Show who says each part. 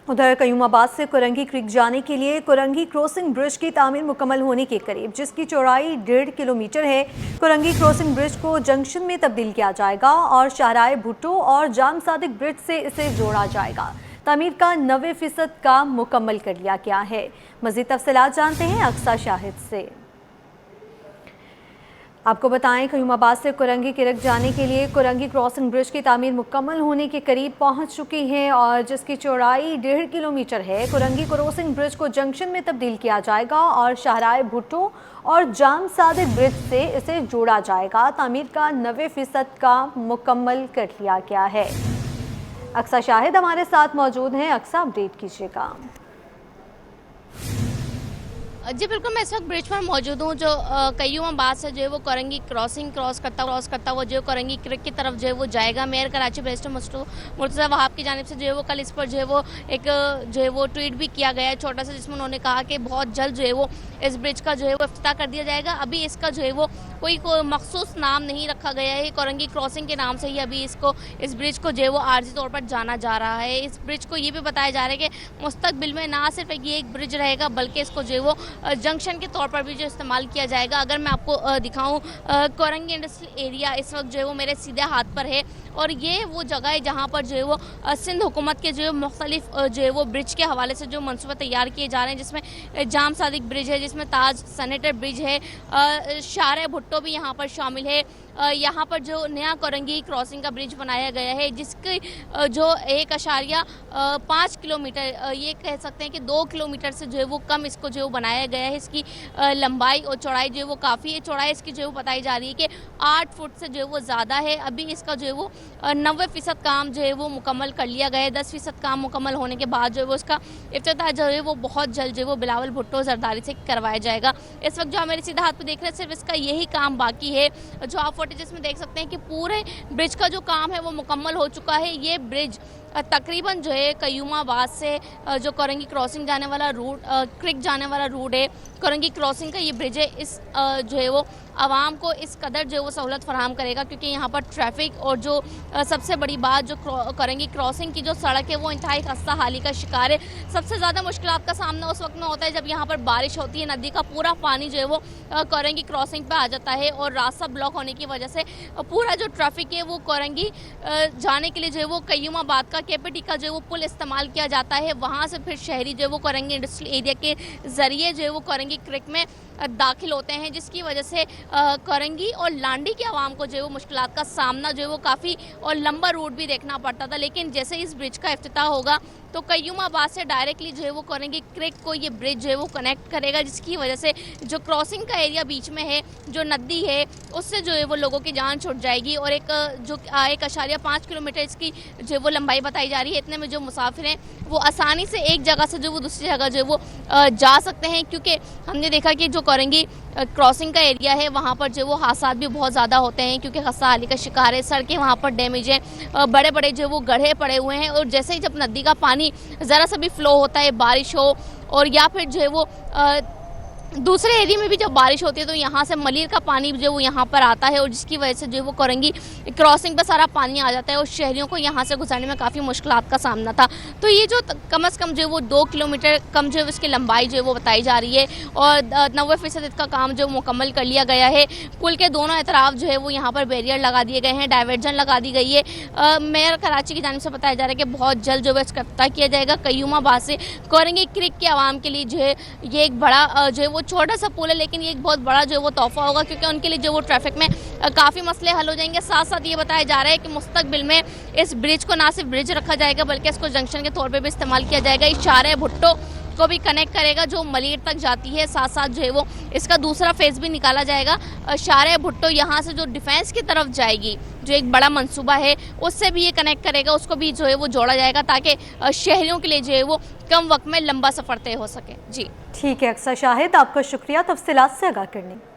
Speaker 1: उधर कयूमाबाद से कुरंगी क्रीक जाने के लिए कुरंगी क्रॉसिंग ब्रिज की तामीर मुकम्मल होने के करीब, जिसकी चौड़ाई 1.5 किलोमीटर है। कुरंगी क्रॉसिंग ब्रिज को जंक्शन में तब्दील किया जाएगा और शाहराह भुट्टो और जाम सादिक ब्रिज से इसे जोड़ा जाएगा। तामीर का 90% काम मुकम्मल कर लिया गया है। मज़ीद तफसीलात जानते हैं अक्सा शाहिद से। आपको बताएं, कयूमाबाद से कुरंगी किरक जाने के लिए कुरंगी क्रॉसिंग ब्रिज की तामीर मुकम्मल होने के करीब पहुंच चुकी है और जिसकी चौड़ाई 1.5 किलोमीटर है। कुरंगी क्रॉसिंग ब्रिज को जंक्शन में तब्दील किया जाएगा और शाहराह भुट्टो और जाम सादिक ब्रिज से इसे जोड़ा जाएगा। तामीर का 90% काम मुकम्मल कर लिया गया है। अक्सा शाहिद हमारे साथ मौजूद हैं। अक्सा, अपडेट कीजिएगा।
Speaker 2: जी बिल्कुल, मैं इस वक्त ब्रिज पर मौजूद हूँ जो कयूमाबाद से जो है वो कुरंगी क्रॉस करता हुआ जो कुरंगी क्रिक की तरफ जो है वो जाएगा। मेयर कराची बैरिस्टर मुर्तज़ा वहाब की जानिब से जो है वो कल इस पर जो है वो एक जो है वो ट्वीट भी किया गया है छोटा सा, जिसमें उन्होंने कहा कि बहुत जल्द जो है वो इस ब्रिज का जो है वो इफ्तिताह कर दिया जाएगा। अभी इसका जो है वो कोई मखसूस नाम नहीं रखा गया है। कुरंगी क्रॉसिंग के नाम से ही अभी इस ब्रिज को जो है वो आर्जी तौर पर जाना जा रहा है। इस ब्रिज को ये भी बताया जा रहा है कि मुस्तकबिल में ना सिर्फ ये एक ब्रिज रहेगा बल्कि इसको जो है वो जंक्शन के तौर पर भी जो इस्तेमाल किया जाएगा। अगर मैं आपको दिखाऊं, कुरंगी इंडस्ट्रियल एरिया इस वक्त जो है वो मेरे सीधे हाथ पर है और ये वो जगह है जहाँ पर जो है वो सिंध हुकूमत के जो है मुख्तलिफ जो है वो ब्रिज के हवाले से जो मनसूबे तैयार किए जा रहे हैं, जिसमें जाम सादिक ब्रिज है, जिसमें ताज सेनेटर ब्रिज है, शाहराह भुट्टो भी यहाँ पर शामिल है। यहाँ पर जो नया कुरंगी क्रॉसिंग का ब्रिज बनाया गया है जिसकी जो 1.5 किलोमीटर ये कह सकते हैं कि 2 किलोमीटर से जो है वो कम इसको जो बनाया गया है। इसकी लंबाई और चौड़ाई जो है वो काफ़ी है। चौड़ाई इसकी जो है वो बताई जा रही है कि 8 फुट से जो है वो ज़्यादा है। अभी इसका जो है वो 90% काम जो है वो मुकम्मल कर लिया गया है। 10% काम मुकम्मल होने के बाद जो है वो इसका इफ्तिताह जो है वो बहुत जल्द जो है वो बिलावल भुट्टो जरदारी से करवाया जाएगा। इस वक्त जो मेरे सीधा हाथ पे देख रहे हैं सिर्फ इसका यही काम बाकी है। जो आप जिसमें देख सकते हैं कि पूरे ब्रिज का जो काम है वो मुकम्मल हो चुका है। ये ब्रिज तकरीबन जो है कयूमाबाद से जो कुरंगी क्रॉसिंग जाने वाला रूट क्रिक जाने वाला रूट है, कुरंगी क्रॉसिंग का ये ब्रिज है। इस जो है वो आवाम को इस कदर जो है वो सहूलत फराहम करेगा क्योंकि यहाँ पर ट्रैफिक और जो सबसे बड़ी बात जो कुरंगी क्रॉसिंग की जो सड़क है वो इंतहाई खस्ता हाली का शिकार है। सबसे ज़्यादा मुश्किलात का सामना उस वक्त में होता है जब यहाँ पर बारिश होती है। नदी का पूरा पानी जो है वो कुरंगी क्रॉसिंग पे आ जाता है और रास्ता ब्लॉक होने की वजह से पूरा जो ट्रैफिक है वो कुरंगी जाने के लिए जो है वो कयूमाबाद का केपीटी का जो है वो पुल इस्तेमाल किया जाता है। वहाँ से फिर शहरी जो है वो कुरंगी इंडस्ट्रियल एरिया के ज़रिए जो है वो कुरंगी क्रिक में दाखिल होते हैं, जिसकी वजह से कुरंगी और लांडी के आवाम को जो है वो मुश्किलात का सामना जो है वो काफ़ी और लंबा रूट भी देखना पड़ता था। लेकिन जैसे इस ब्रिज का इफ्तिताह होगा तो कयूमाबाद से डायरेक्टली जो है वो कुरंगी क्रिक को ये ब्रिज जो है वो कनेक्ट करेगा, जिसकी वजह से जो क्रॉसिंग का एरिया बीच में है, जो नदी है, उससे जो है वो लोगों की जान छूट जाएगी। और एक जो 1.5 किलोमीटर इसकी जो है वो लंबाई बताई जा रही है। इतने में जो मुसाफिर हैं वो आसानी से एक जगह से जो वो दूसरी जगह जो है वो जा सकते हैं, क्योंकि हमने देखा कि जो कुरंगी क्रॉसिंग का एरिया है वहाँ पर जो वो हादसात भी बहुत ज़्यादा होते हैं क्योंकि खस्ता हाली का शिकार है। सड़कें वहाँ पर डैमेज हैं, बड़े बड़े जो वो गड्ढे पड़े हुए हैं और जैसे ही जब नदी का पानी ज़रा सा भी फ्लो होता है, बारिश हो और या फिर जो है वो दूसरे एरिया में भी जब बारिश होती है तो यहाँ से मलीर का पानी जो वो यहाँ पर आता है और जिसकी वजह से जो वो कुरंगी क्रॉसिंग पर सारा पानी आ जाता है और शहरियों को यहाँ से गुजरने में काफ़ी मुश्किलात का सामना था। तो ये जो कम से कम जो वो 2 किलोमीटर कम जो इसकी लंबाई जो है वो बताई जा रही है और 90% इसका काम जो मुकम्मल कर लिया गया है। पुल के दोनों तरफ जो है वो यहाँ पर बैरियर लगा दिए गए हैं, डाइवर्जन लगा दी गई है। मेयर कराची की जानिब से बताया जा रहा है कि बहुत जल्द जो है इसका इफ्तिताह किया जाएगा। कयूमाबाद से कुरंगी क्रिक के आवाम के लिए जो है ये एक बड़ा जो है वो छोटा सा पुल है, लेकिन ये एक बहुत बड़ा जो है वो तोहफा होगा क्योंकि उनके लिए जो वो ट्रैफिक में काफ़ी मसले हल हो जाएंगे। साथ साथ ये बताया जा रहा है कि मुस्तकबिल में इस ब्रिज को ना सिर्फ ब्रिज रखा जाएगा बल्कि इसको जंक्शन के तौर पे भी इस्तेमाल किया जाएगा। इस शाहराह भुट्टो को भी कनेक्ट करेगा जो मलीर तक जाती है। साथ साथ जो है वो इसका दूसरा फेज़ भी निकाला जाएगा। शाहराह भुट्टो यहाँ से जो डिफेंस की तरफ जाएगी, जो एक बड़ा मंसूबा है, उससे भी ये कनेक्ट करेगा, उसको भी जो है वो जोड़ा जाएगा ताकि शहरियों के लिए जो है वो कम वक्त में लंबा सफ़र तय हो सके। जी
Speaker 1: ठीक है अक्सा शाहिद, आपका शुक्रिया तफसीलात से आगाह करने।